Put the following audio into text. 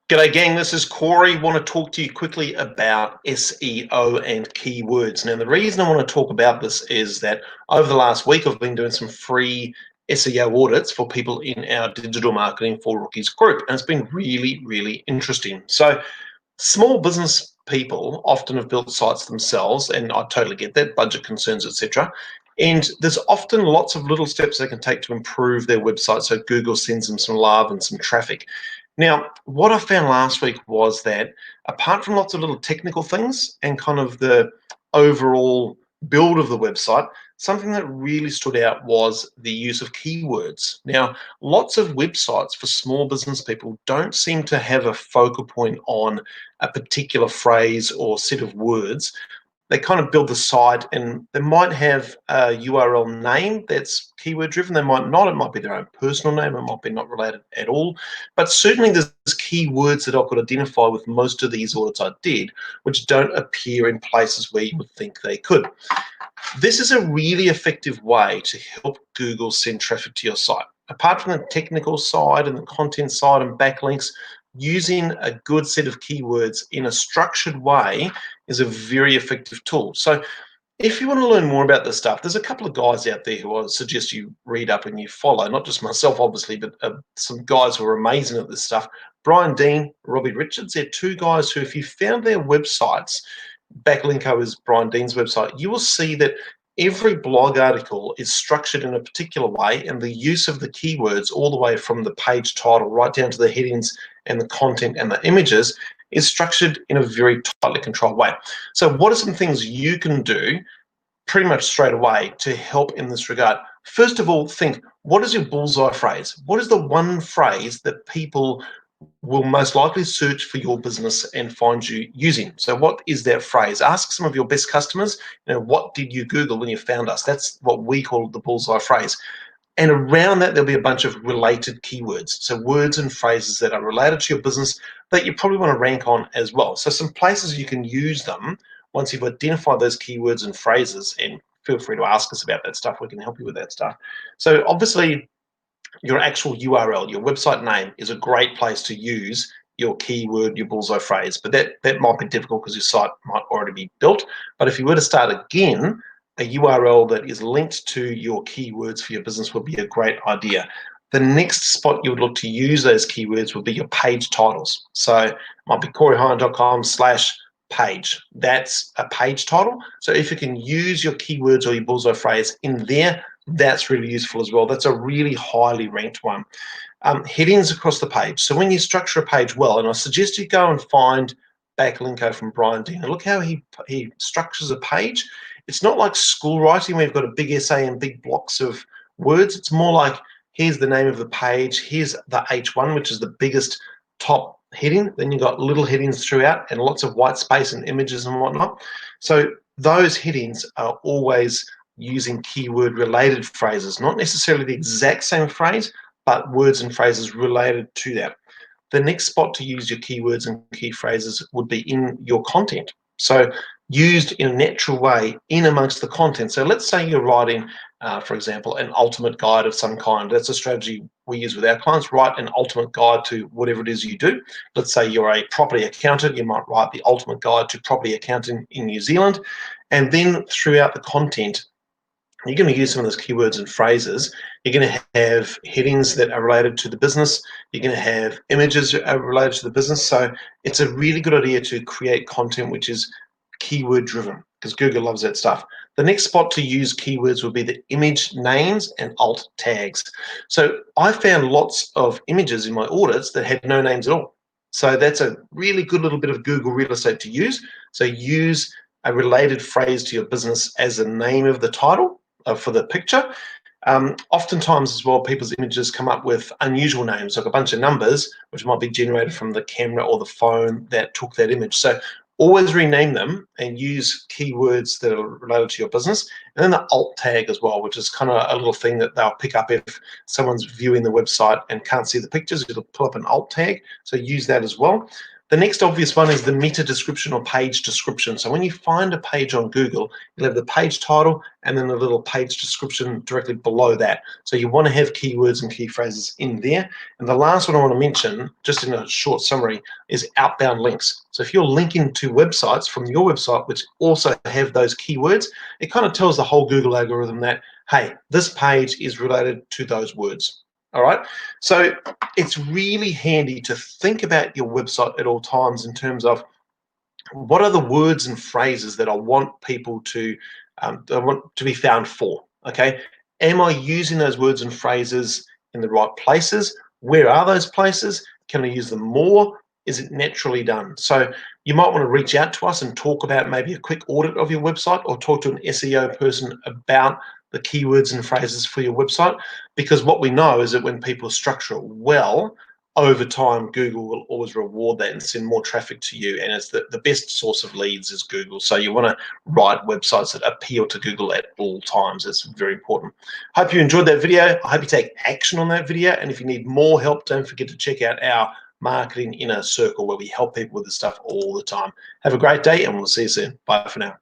G'day gang, this is Corey. Want to talk to you quickly about SEO and keywords. Now, the reason I want to talk about this is that over the last week, I've been doing some free SEO audits for people in our digital marketing for rookies group, and it's been really, really interesting. So small business people often have built sites themselves, and I totally get that, budget concerns, etc. And there's often lots of little steps they can take to improve their website so Google sends them some love and some traffic. Now, what I found last week was that apart from lots of little technical things and kind of the overall build of the website, something that really stood out was the use of keywords. Now, lots of websites for small business people don't seem to have a focal point on a particular phrase or set of words. They kind of build the site and they might have a URL name that's keyword driven. They might not. It might be their own personal name. It might be not related at all. But certainly there's keywords that I could identify with most of these audits I did, which don't appear in places where you would think they could. This is a really effective way to help Google send traffic to your site. Apart from the technical side and the content side and backlinks, using a good set of keywords in a structured way is a very effective tool. So if you want to learn more about this stuff, there's a couple of guys out there who I suggest you read up and you follow, not just myself, obviously, but some guys who are amazing at this stuff. Brian Dean, Robbie Richards, they're two guys who, if you found their websites, Backlinko is Brian Dean's website, you will see that every blog article is structured in a particular way, and the use of the keywords all the way from the page title right down to the headings and the content and the images is structured in a very tightly controlled way. So what are some things you can do pretty much straight away to help in this regard? First of all, think, what is your bullseye phrase? What is the one phrase that people will most likely search for your business and find you using? So what is that phrase? Ask some of your best customers, what did you Google when you found us? That's what we call the bullseye phrase. And around that, there'll be a bunch of related keywords. So words and phrases that are related to your business that you probably want to rank on as well. So some places you can use them once you've identified those keywords and phrases, and feel free to ask us about that stuff. We can help you with that stuff. So obviously, your actual URL, your website name, is a great place to use your keyword, your bullseye phrase. But that might be difficult because your site might already be built. But if you were to start again, a URL that is linked to your keywords for your business would be a great idea. The next spot you would look to use those keywords would be your page titles. So it might be coreyhine.com/page. That's a page title. So if you can use your keywords or your bullseye phrase in there, that's really useful as well. That's a really highly ranked one. Headings across the page. So when you structure a page well, and I suggest you go and find Backlinko from Brian Dean, and look how he structures a page. It's not like school writing where you've got a big essay and big blocks of words. It's more like, here's the name of the page, here's the H1, which is the biggest top heading. Then you've got little headings throughout and lots of white space and images and whatnot. So those headings are always using keyword related phrases, not necessarily the exact same phrase, but words and phrases related to that. The next spot to use your keywords and key phrases would be in your content. So used in a natural way in amongst the content. So let's say you're writing, for example, an ultimate guide of some kind. That's a strategy we use with our clients. Write an ultimate guide to whatever it is you do. Let's say you're a property accountant. You might write the ultimate guide to property accounting in New Zealand. And then throughout the content, you're going to use some of those keywords and phrases. You're going to have headings that are related to the business. You're going to have images that are related to the business. So it's a really good idea to create content which is keyword driven, because Google loves that stuff. The next spot to use keywords would be the image names and alt tags. So I found lots of images in my audits that had no names at all. So that's a really good little bit of Google real estate to use. So use a related phrase to your business as the name of the title for the picture. Oftentimes as well, people's images come up with unusual names, like a bunch of numbers, which might be generated from the camera or the phone that took that image. So always rename them and use keywords that are related to your business. And then the alt tag as well, which is kind of a little thing that they'll pick up if someone's viewing the website and can't see the pictures. It'll pull up an alt tag. So use that as well. The next obvious one is the meta description or page description. So when you find a page on Google, you'll have the page title and then a little page description directly below that. So you want to have keywords and key phrases in there. And the last one I want to mention, just in a short summary, is outbound links. So if you're linking to websites from your website, which also have those keywords, it kind of tells the whole Google algorithm that, hey, this page is related to those words. All right, so it's really handy to think about your website at all times in terms of what are the words and phrases that I want people to be found for. Okay, am I using those words and phrases in the right places? Where are those places? Can I use them more? Is it naturally done? So you might want to reach out to us and talk about maybe a quick audit of your website, or talk to an SEO person about the keywords and phrases for your website, because what we know is that when people structure it well, over time, Google will always reward that and send more traffic to you. And it's the best source of leads is Google. So you want to write websites that appeal to Google at all times. It's very important. Hope you enjoyed that video. I hope you take action on that video. And if you need more help, don't forget to check out our Marketing Inner Circle, where we help people with this stuff all the time. Have a great day, and we'll see you soon. Bye for now.